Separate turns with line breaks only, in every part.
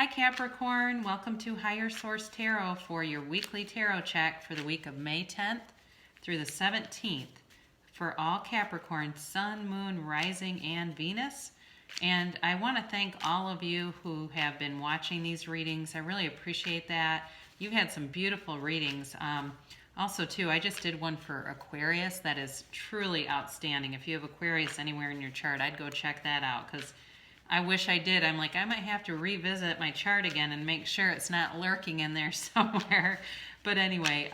Hi Capricorn, welcome to Higher Source Tarot for your weekly tarot check for the week of May 10th through the 17th for all Capricorn, Sun, Moon, Rising, and Venus. And I want to thank all of you who have been watching these readings. I really appreciate that. You've had some beautiful readings. Also, too, I just did one for Aquarius that is truly outstanding. If you have Aquarius anywhere in your chart, I'd go check that out because I wish I did. I'm like, I might have to revisit my chart again and make sure it's not lurking in there somewhere. But anyway,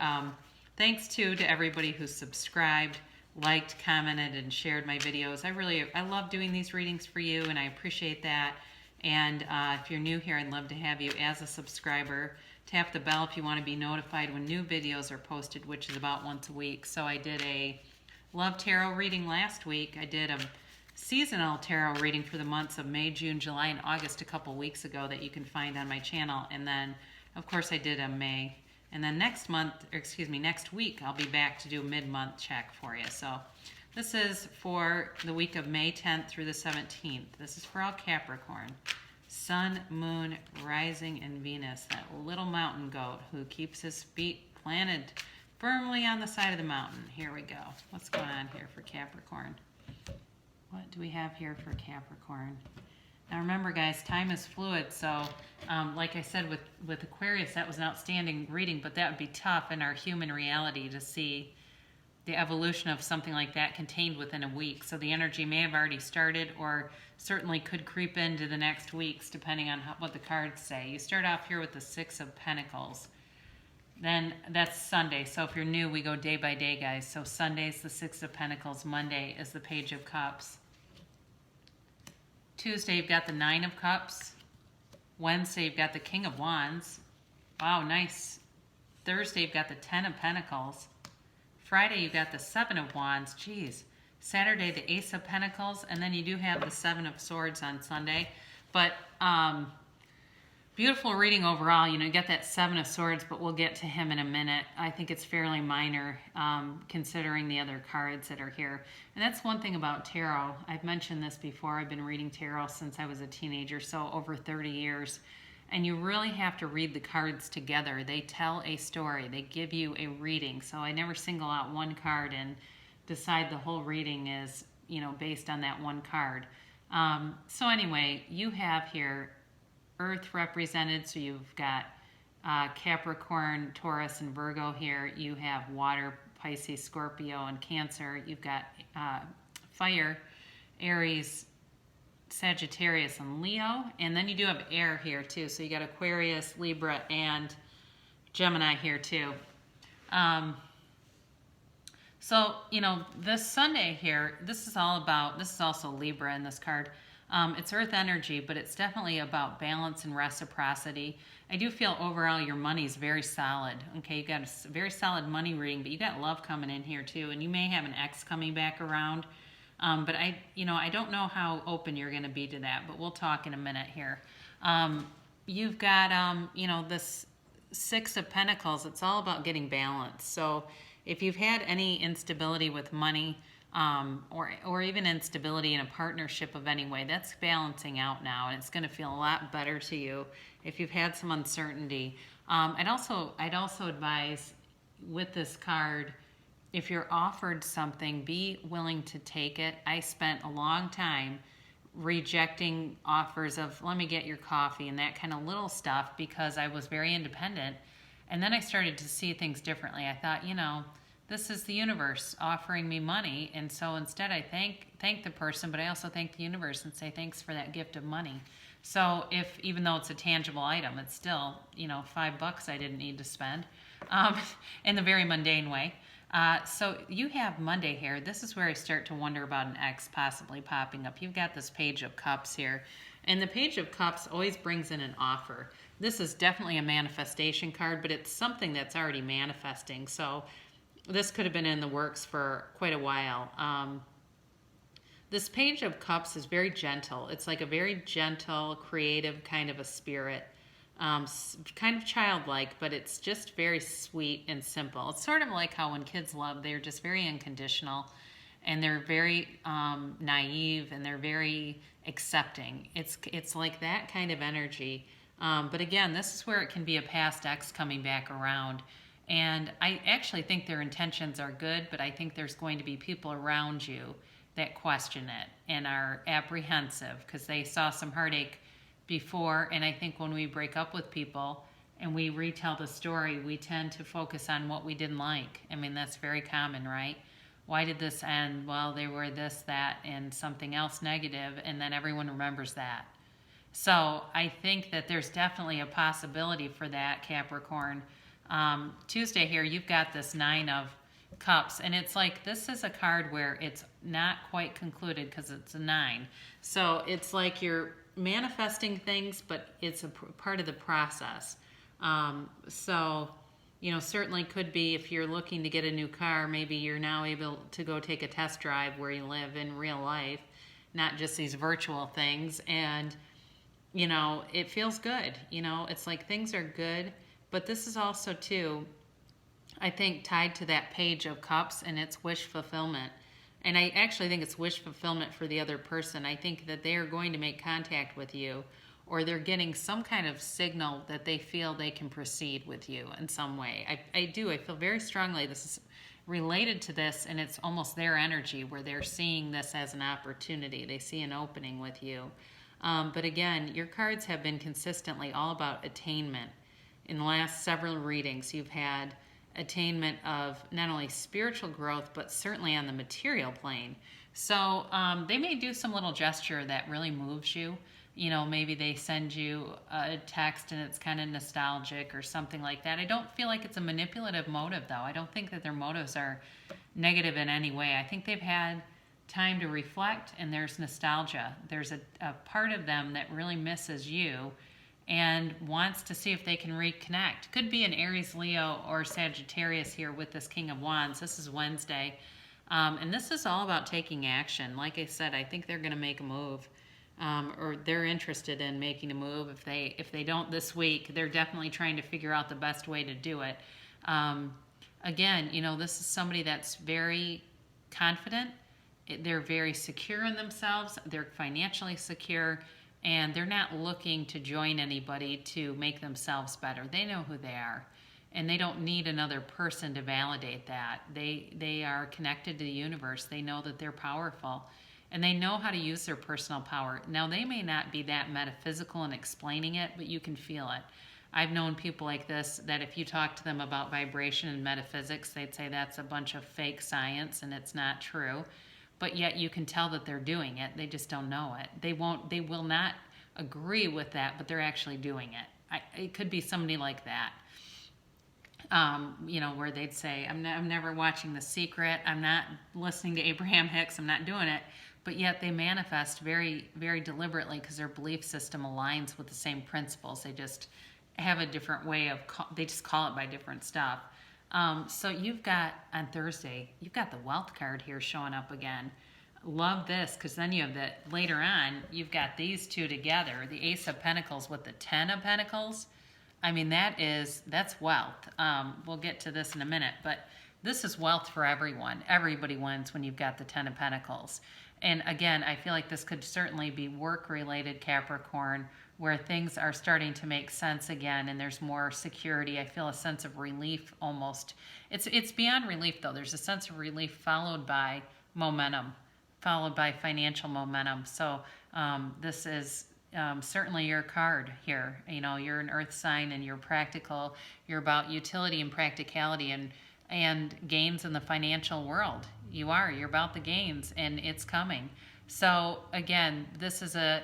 thanks too to everybody who subscribed, liked, commented, and shared my videos. I love doing these readings for you, and I appreciate that. And if you're new here, I'd love to have you as a subscriber. Tap the bell if you want to be notified when new videos are posted, which is about once a week. So I did a Love Tarot reading last week. I did a seasonal tarot reading for the months of May, June, July, and August a couple weeks ago that you can find on my channel. And then, of course, I did a May. And then next week, I'll be back to do a mid-month check for you. So this is for the week of May 10th through the 17th. This is for all Capricorn. Sun, Moon, Rising, and Venus, that little mountain goat who keeps his feet planted firmly on the side of the mountain. Here we go. What's going on here for Capricorn? What do we have here for Capricorn? Now remember, guys, time is fluid. So like I said with Aquarius, that was an outstanding reading, but that would be tough in our human reality to see the evolution of something like that contained within a week. So the energy may have already started or certainly could creep into the next weeks depending on what the cards say. You start off here with the Six of Pentacles. Then that's Sunday. So if you're new, we go day by day, guys. So Sunday's the Six of Pentacles. Monday is the Page of Cups. Tuesday, you've got the Nine of Cups. Wednesday, you've got the King of Wands. Wow, nice. Thursday, you've got the Ten of Pentacles. Friday, you've got the Seven of Wands. Jeez. Saturday, the Ace of Pentacles. And then you do have the Seven of Swords on Sunday. But beautiful reading overall. You know, you got that Seven of Swords, but we'll get to him in a minute. I think it's fairly minor considering the other cards that are here. And that's one thing about tarot. I've mentioned this before. I've been reading tarot since I was a teenager, so over 30 years. And you really have to read the cards together. They tell a story. They give you a reading. So I never single out one card and decide the whole reading is, you know, based on that one card. So anyway, you have here Earth represented, so you've got Capricorn, Taurus, and Virgo here. You have water, Pisces, Scorpio, and Cancer. You've got fire, Aries, Sagittarius, and Leo. And then you do have air here too. So you got Aquarius, Libra, and Gemini here too. So, you know, this Sunday here, this is also Libra in this card. It's earth energy, but it's definitely about balance and reciprocity. I do feel overall your money's very solid. Okay, you got a very solid money reading, but you got love coming in here too, and you may have an ex coming back around. But I don't know how open you're going to be to that, but we'll talk in a minute here. You've got, this Six of Pentacles. It's all about getting balance. So if you've had any instability with money, or even instability in a partnership of any way, that's balancing out now, and it's going to feel a lot better to you if you've had some uncertainty. I'd also advise with this card, if you're offered something, be willing to take it. I spent a long time rejecting offers of, let me get your coffee and that kind of little stuff because I was very independent. And then I started to see things differently. I thought, this is the universe offering me money. And so instead I thank the person, but I also thank the universe and say thanks for that gift of money. So even though it's a tangible item, it's still, $5 I didn't need to spend in the very mundane way. So you have Monday here. This is where I start to wonder about an ex possibly popping up. You've got this Page of Cups here. And the Page of Cups always brings in an offer. This is definitely a manifestation card, but it's something that's already manifesting. So this could have been in the works for quite a while. This Page of Cups is very gentle. It's like a very gentle, creative kind of a spirit. Kind of childlike, but it's just very sweet and simple. It's sort of like how when kids love, they're just very unconditional, and they're very naive, and they're very accepting. It's like that kind of energy But again, this is where it can be a past ex coming back around. And I actually think their intentions are good, but I think there's going to be people around you that question it and are apprehensive because they saw some heartache before. And I think when we break up with people and we retell the story, we tend to focus on what we didn't like. I mean, that's very common, right? Why did this end? Well, they were this, that, and something else negative, and then everyone remembers that. So I think that there's definitely a possibility for that, Capricorn. Tuesday here, you've got this Nine of Cups, and it's like this is a card where it's not quite concluded because it's a 9. So it's like you're manifesting things, but it's a part of the process. So, you know, certainly could be if you're looking to get a new car, maybe you're now able to go take a test drive where you live in real life, not just these virtual things. And, you know, it feels good. You know, it's like things are good. But this is also, too, I think, tied to that Page of Cups, and it's wish fulfillment. And I actually think it's wish fulfillment for the other person. I think that they are going to make contact with you, or they're getting some kind of signal that they feel they can proceed with you in some way. I do. I feel very strongly this is related to this, and it's almost their energy where they're seeing this as an opportunity. They see an opening with you. But again, your cards have been consistently all about attainment. In the last several readings, you've had attainment of not only spiritual growth, but certainly on the material plane. So they may do some little gesture that really moves you. You know, maybe they send you a text and it's kind of nostalgic or something like that. I don't feel like it's a manipulative motive, though. I don't think that their motives are negative in any way. I think they've had time to reflect, and there's nostalgia. There's a part of them that really misses you and wants to see if they can reconnect. Could be an Aries, Leo, or Sagittarius here with this King of Wands. This is Wednesday. And this is all about taking action. Like I said, I think they're going to make a move. Or they're interested in making a move. If they don't this week, they're definitely trying to figure out the best way to do it. Again, you know, this is somebody that's very confident. They're very secure in themselves. They're financially secure. And they're not looking to join anybody to make themselves better. They know who they are. And they don't need another person to validate that. They are connected to the universe. They know that they're powerful. And they know how to use their personal power. Now, they may not be that metaphysical in explaining it, but you can feel it. I've known people like this that if you talk to them about vibration and metaphysics, they'd say that's a bunch of fake science and it's not true. But yet you can tell that they're doing it. They just don't know it. They will not agree with that, but they're actually doing it. It could be somebody like that. You know, where they'd say, I'm never watching The Secret. I'm not listening to Abraham Hicks. I'm not doing it. But yet they manifest very, very deliberately because their belief system aligns with the same principles. They just have a different way of, they just call it by different stuff. So you've got, on Thursday, you've got the Wealth card here showing up again. Love this, because then you have that, later on, you've got these two together, the Ace of Pentacles with the 10 of Pentacles. I mean, that's wealth. We'll get to this in a minute, but this is wealth for everyone. Everybody wins when you've got the 10 of Pentacles. And again, I feel like this could certainly be work-related, Capricorn, where things are starting to make sense again and there's more security. I feel a sense of relief almost. It's beyond relief, though. There's a sense of relief followed by momentum, followed by financial momentum. So this is certainly your card here. You know, you're an earth sign and you're practical. You're about utility and practicality and gains in the financial world. You're about the gains, and it's coming. So again, this is a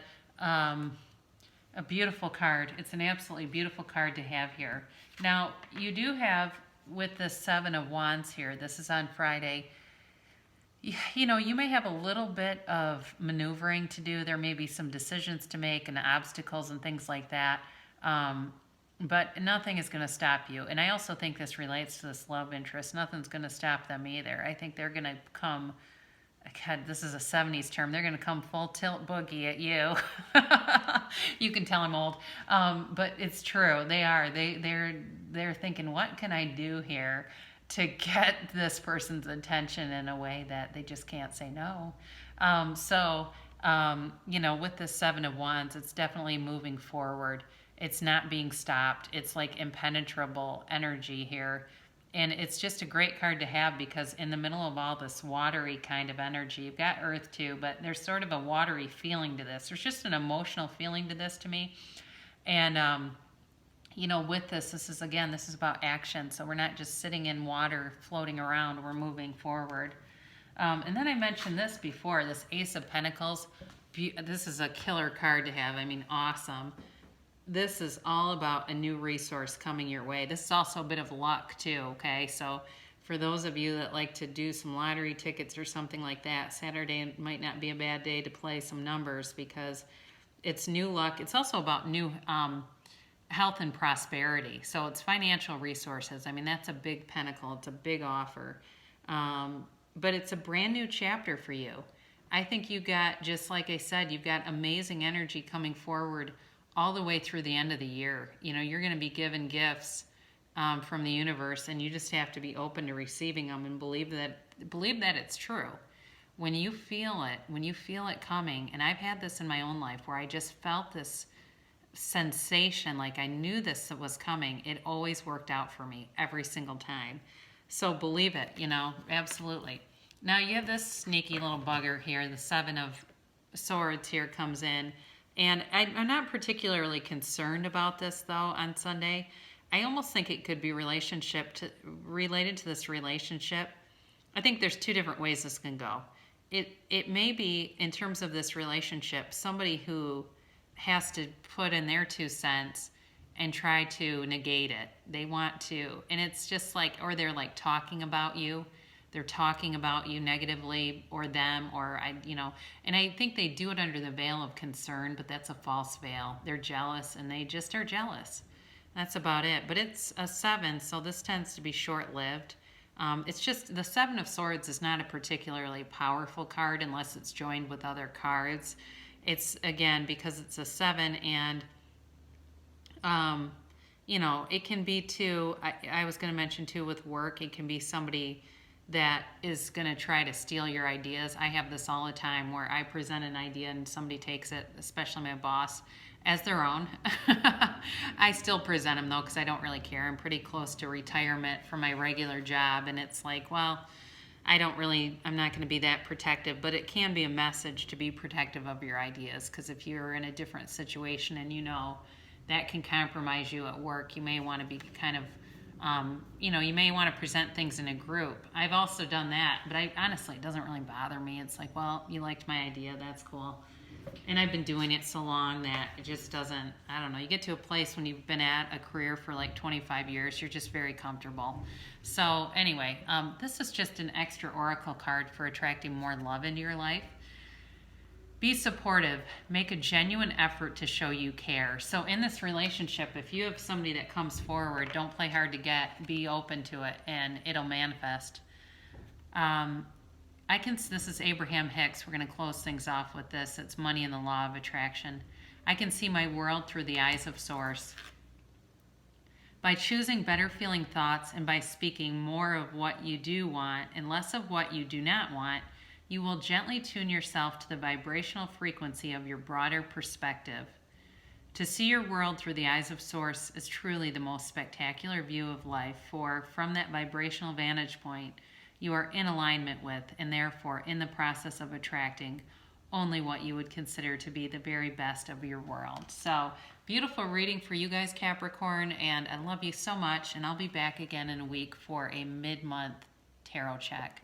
beautiful card. It's an absolutely beautiful card to have here. Now, you do have, with the 7 of Wands here, this is on Friday, you know, you may have a little bit of maneuvering to do. There may be some decisions to make and obstacles and things like that. But nothing is going to stop you. And I also think this relates to this love interest. Nothing's going to stop them either. I think they're going to come, God, this is a 70s term, they're going to come full tilt boogie at you. You can tell I'm old. But it's true. They are. They're thinking, what can I do here to get this person's attention in a way that they just can't say no? You know, with the 7 of Wands, it's definitely moving forward. It's not being stopped. It's like impenetrable energy here. And it's just a great card to have because in the middle of all this watery kind of energy, you've got earth too, but there's sort of a watery feeling to this. There's just an emotional feeling to this to me. And, you know, with this is, again, this is about action. So we're not just sitting in water floating around, we're moving forward. And then I mentioned this before, this Ace of Pentacles. This is a killer card to have. I mean, awesome. This is all about a new resource coming your way. This is also a bit of luck too, okay? So for those of you that like to do some lottery tickets or something like that, Saturday might not be a bad day to play some numbers because it's new luck. It's also about new health and prosperity. So it's financial resources. I mean, that's a big pentacle. It's a big offer. But it's a brand new chapter for you. I think you got, just like I said, you've got amazing energy coming forward all the way through the end of the year. You know, you're going to be given gifts from the universe, and you just have to be open to receiving them and believe that it's true. When you feel it coming, and I've had this in my own life where I just felt this sensation, like I knew this was coming, it always worked out for me every single time. So believe it, you know, absolutely. Now you have this sneaky little bugger here, the Seven of Swords here comes in. And I'm not particularly concerned about this, though, on Sunday. I almost think it could be related to this relationship. I think there's two different ways this can go. It may be, in terms of this relationship, somebody who has to put in their 2 cents and try to negate it. They want to, and it's just like, or they're like talking about you. They're talking about you negatively, or them, or you know, and I think they do it under the veil of concern, but that's a false veil. They're jealous, and they just are jealous. That's about it. But it's a 7, so this tends to be short-lived. It's just the 7 of Swords is not a particularly powerful card unless it's joined with other cards. It's, again, because it's a 7, and you know, it can be too. I was going to mention too with work. It can be somebody that is going to try to steal your ideas. I have this all the time where I present an idea and somebody takes it, especially my boss, as their own. I still present them though because I don't really care. I'm pretty close to retirement from my regular job, and it's like, well, I'm not going to be that protective, but it can be a message to be protective of your ideas, because if you're in a different situation and you know that can compromise you at work, you may want to be kind of you know, you may want to present things in a group. I've also done that, but honestly, it doesn't really bother me. It's like, well, you liked my idea, that's cool. And I've been doing it so long that it just doesn't, I don't know, you get to a place when you've been at a career for like 25 years, you're just very comfortable. So anyway, this is just an extra oracle card for attracting more love into your life. Be supportive. Make a genuine effort to show you care. So in this relationship, if you have somebody that comes forward, don't play hard to get. Be open to it, and it'll manifest. This is Abraham Hicks. We're going to close things off with this. It's money and the law of attraction. I can see my world through the eyes of Source. By choosing better feeling thoughts and by speaking more of what you do want and less of what you do not want, you will gently tune yourself to the vibrational frequency of your broader perspective. To see your world through the eyes of Source is truly the most spectacular view of life, for from that vibrational vantage point, you are in alignment with, and therefore in the process of attracting, only what you would consider to be the very best of your world. So, beautiful reading for you guys, Capricorn, and I love you so much, and I'll be back again in a week for a mid-month tarot check.